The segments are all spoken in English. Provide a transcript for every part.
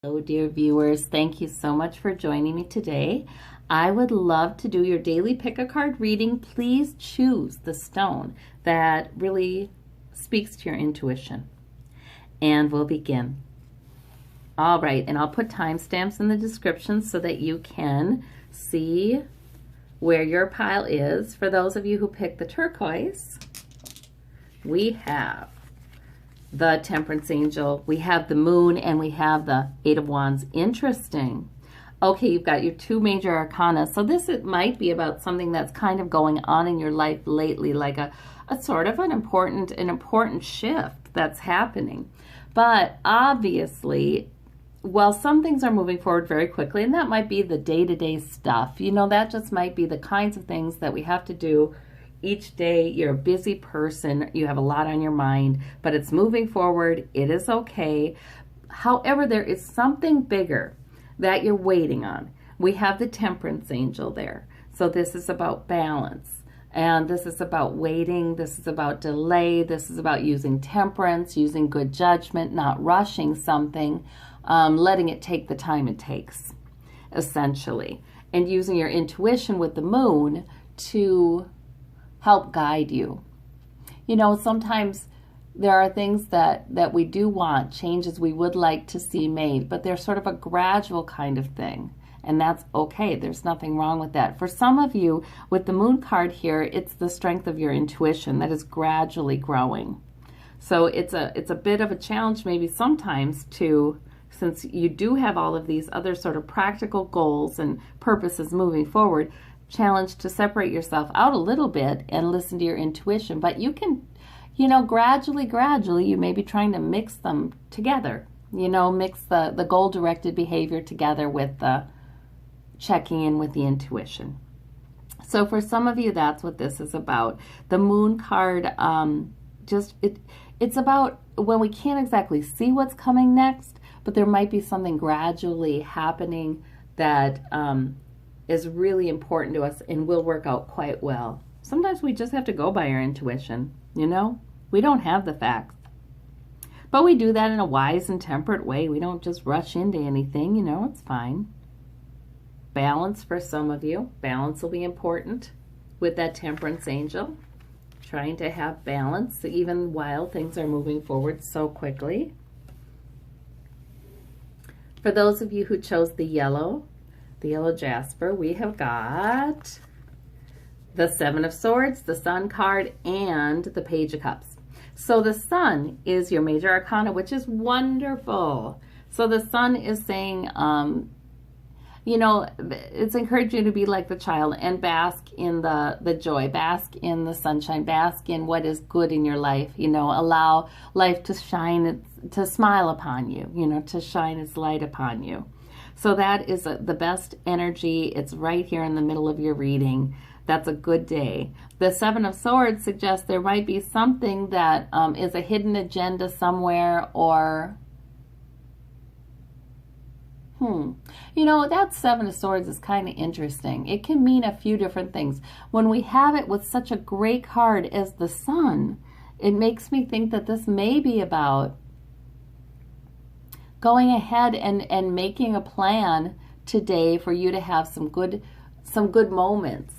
Hello, dear viewers. Thank you so much for joining me today. I would love to do your daily pick a card reading. Please choose the stone that really speaks to your intuition. And we'll begin. All right, and I'll put timestamps in the description so that you can see where your pile is. For those of you who picked the turquoise, we have the Temperance Angel, we have the Moon, and we have the Eight of Wands. Interesting. Okay, you've got your two major arcana. So it might be about something that's kind of going on in your life lately, like a sort of an important shift that's happening. But obviously, well, some things are moving forward very quickly, and that might be the day-to-day stuff. You know, that just might be the kinds of things that we have to do each day. You're a busy person, you have a lot on your mind, but it's moving forward. It is okay. However, there is something bigger that you're waiting on. We have the Temperance Angel there. So this is about balance, and this is about waiting. This is about delay. This is about using temperance, using good judgment, not rushing something, letting it take the time it takes, essentially, and using your intuition with the Moon to help guide you. You know, sometimes there are things that we do want, changes we would like to see made, but they're sort of a gradual kind of thing, and that's okay. There's nothing wrong with that. For some of you, with the Moon card here, it's the strength of your intuition that is gradually growing. So it's a bit of a challenge maybe sometimes to, since you do have all of these other sort of practical goals and purposes moving forward, challenge to separate yourself out a little bit and listen to your intuition. But you can, you know, gradually, you may be trying to mix them together. You know, mix the goal-directed behavior together with the checking in with the intuition. So for some of you, that's what this is about. The Moon card, it's about when we can't exactly see what's coming next, but there might be something gradually happening that is really important to us and will work out quite well. Sometimes we just have to go by our intuition, you know? We don't have the facts. But we do that in a wise and temperate way. We don't just rush into anything, you know, it's fine. Balance for some of you. Balance will be important with that Temperance Angel. Trying to have balance even while things are moving forward so quickly. For those of you who chose the yellow jasper, we have got the Seven of Swords, the Sun card, and the Page of Cups. So the Sun is your major arcana, which is wonderful. So the Sun is saying, you know, it's encouraging you to be like the child and bask in the joy, bask in the sunshine, bask in what is good in your life. You know, allow life to shine, to smile upon you, you know, to shine its light upon you. So that is the best energy. It's right here in the middle of your reading. That's a good day. The Seven of Swords suggests there might be something that is a hidden agenda somewhere, or you know, that Seven of Swords is kind of interesting. It can mean a few different things. When we have it with such a great card as the Sun, it makes me think that this may be about going ahead and making a plan today for you to have some good moments.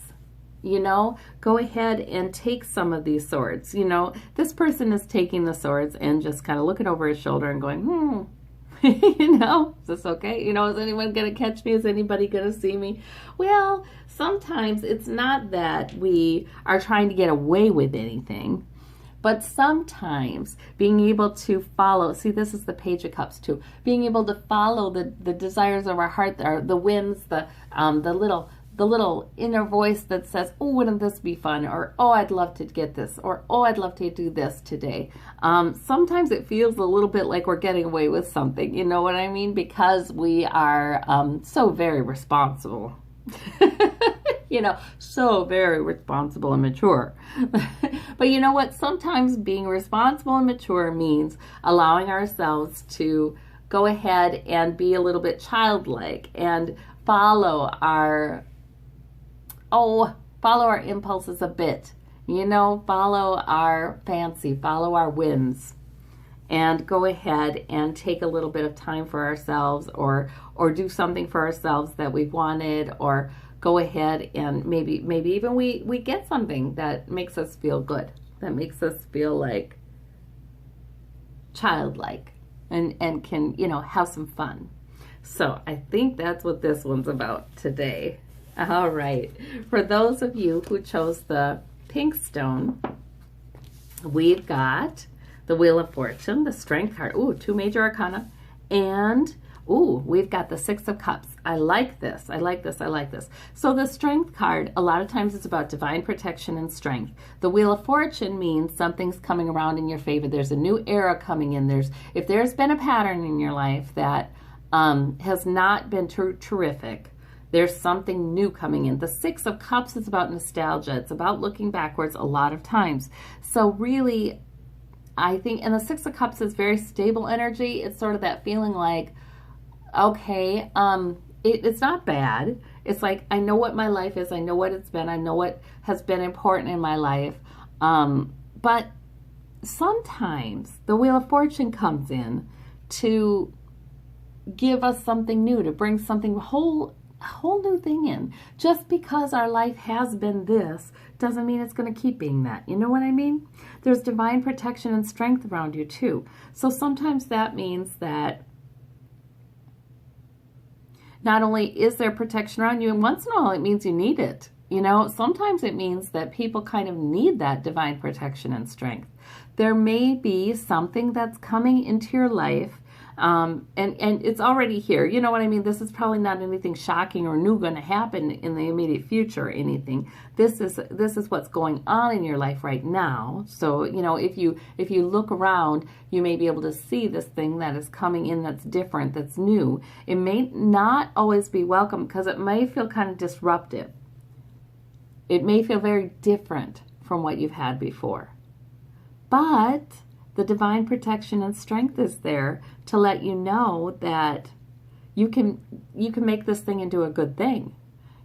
You know, go ahead and take some of these swords. You know, this person is taking the swords and just kind of looking over his shoulder and going, you know, is this okay? You know, is anyone going to catch me? Is anybody going to see me? Well, sometimes it's not that we are trying to get away with anything, but sometimes being able to follow, see, this is the Page of Cups too, being able to follow the desires of our heart, the whims, the little inner voice that says, oh, wouldn't this be fun? Or, oh, I'd love to get this. Or, oh, I'd love to do this today. Sometimes it feels a little bit like we're getting away with something, you know what I mean? Because we are so very responsible. You know, so very responsible and mature. But you know what? Sometimes being responsible and mature means allowing ourselves to go ahead and be a little bit childlike and follow our impulses a bit. You know, follow our fancy, follow our whims. and go ahead and take a little bit of time for ourselves, or do something for ourselves that we've wanted, or go ahead and maybe even we get something that makes us feel good, that makes us feel like childlike, and can, you know, have some fun. So I think that's what this one's about today. All right. For those of you who chose the pink stone, we've got the Wheel of Fortune, the Strength card. Ooh, 2 major arcana. And, ooh, we've got the 6 of Cups. I like this. I like this. I like this. So the Strength card, a lot of times it's about divine protection and strength. The Wheel of Fortune means something's coming around in your favor. There's a new era coming in. If there's been a pattern in your life that has not been terrific, there's something new coming in. The 6 of Cups is about nostalgia. It's about looking backwards a lot of times. So really, I think, and the 6 of Cups is very stable energy. It's sort of that feeling like, okay, it's not bad. It's like, I know what my life is. I know what it's been. I know what has been important in my life. But sometimes the Wheel of Fortune comes in to give us something new, to bring something a whole new thing in. Just because our life has been this doesn't mean it's going to keep being that. You know what I mean? There's divine protection and strength around you too. So sometimes that means that not only is there protection around you, and once in a while it means you need it. You know, sometimes it means that people kind of need that divine protection and strength. There may be something that's coming into your life, and it's already here. You know what I mean? This is probably not anything shocking or new going to happen in the immediate future or anything. This is what's going on in your life right now. So, you know, if you look around, you may be able to see this thing that is coming in that's different, that's new. It may not always be welcome because it may feel kind of disruptive. It may feel very different from what you've had before. But the divine protection and strength is there to let you know that you can make this thing into a good thing.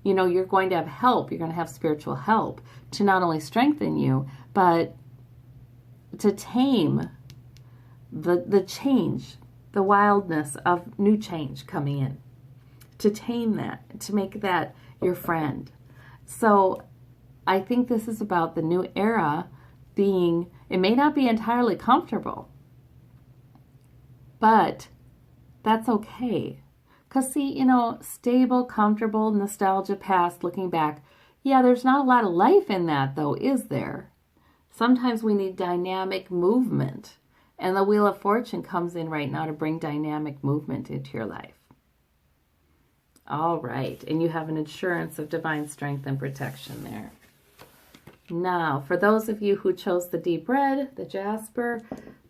You know, you're going to have help. You're going to have spiritual help to not only strengthen you, but to tame the change, the wildness of new change coming in. To tame that, to make that your friend. So I think this is about the new era being, it may not be entirely comfortable, but that's okay. Because see, you know, stable, comfortable, nostalgia, past, looking back, yeah, there's not a lot of life in that though, is there? Sometimes we need dynamic movement. And the Wheel of Fortune comes in right now to bring dynamic movement into your life. All right, and you have an assurance of divine strength and protection there. Now, for those of you who chose the deep red, the jasper,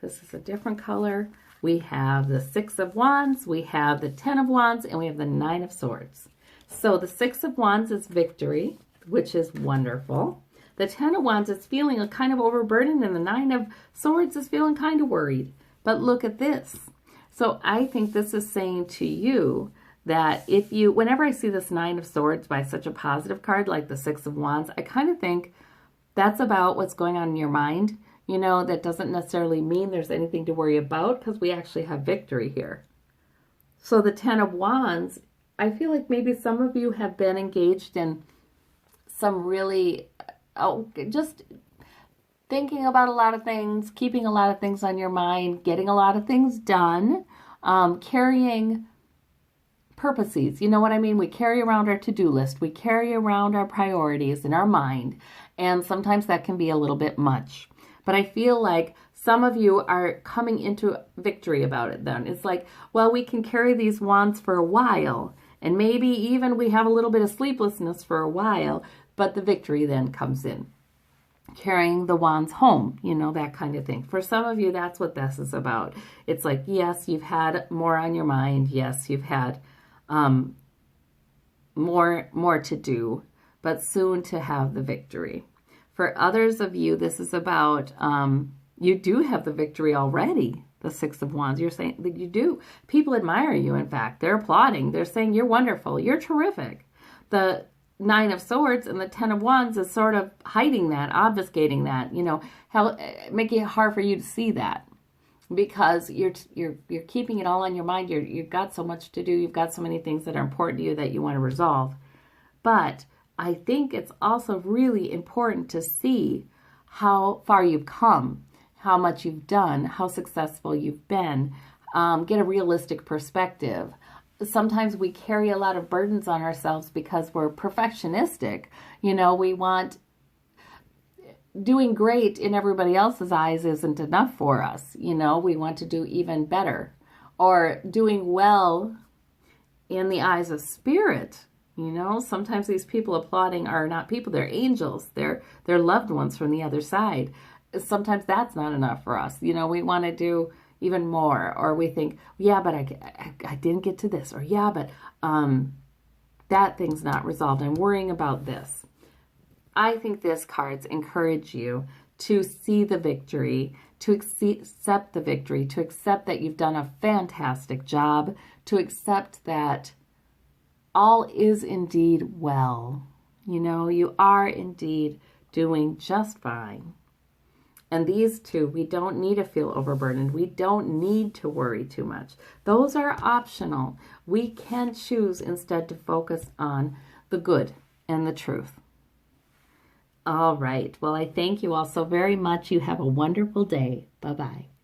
this is a different color. We have the 6 of Wands, we have the 10 of Wands, and we have the 9 of Swords. So the 6 of Wands is victory, which is wonderful. The 10 of Wands is feeling a kind of overburdened, and the 9 of Swords is feeling kind of worried. But look at this. So I think this is saying to you that if you, whenever I see this 9 of Swords by such a positive card like the 6 of Wands, I kind of think that's about what's going on in your mind. You know, that doesn't necessarily mean there's anything to worry about because we actually have victory here. So the 10 of Wands, I feel like maybe some of you have been engaged in some really, just thinking about a lot of things, keeping a lot of things on your mind, getting a lot of things done, carrying purposes. You know what I mean? We carry around our to-do list. We carry around our priorities in our mind. And sometimes that can be a little bit much. But I feel like some of you are coming into victory about it then. It's like, well, we can carry these wands for a while. And maybe even we have a little bit of sleeplessness for a while. But the victory then comes in. Carrying the wands home, you know, that kind of thing. For some of you, that's what this is about. It's like, yes, you've had more on your mind. Yes, you've had more to do, but soon to have the victory. For others of you, this is about, you do have the victory already, the 6 of Wands. You're saying that you do. People admire you, in fact. They're applauding. They're saying you're wonderful. You're terrific. The 9 of Swords and the 10 of Wands is sort of hiding that, obfuscating that, you know, making it hard for you to see that. because you're keeping it all on your mind. You've got so much to do. You've got so many things that are important to you that you want to resolve. But I think it's also really important to see how far you've come, how much you've done, how successful you've been. Get a realistic perspective. Sometimes we carry a lot of burdens on ourselves because we're perfectionistic. We want doing great in everybody else's eyes isn't enough for us. We want to do even better, or doing well in the eyes of spirit. Sometimes these people applauding are not people, they're angels. They're loved ones from the other side. Sometimes that's not enough for us. We want to do even more, or we think, yeah, but I didn't get to this, or yeah, but that thing's not resolved. I'm worrying about this. I think these cards encourage you to see the victory, to accept the victory, to accept that you've done a fantastic job, to accept that all is indeed well. You are indeed doing just fine. And these two, we don't need to feel overburdened. We don't need to worry too much. Those are optional. We can choose instead to focus on the good and the truth. All right. Well, I thank you all so very much. You have a wonderful day. Bye-bye.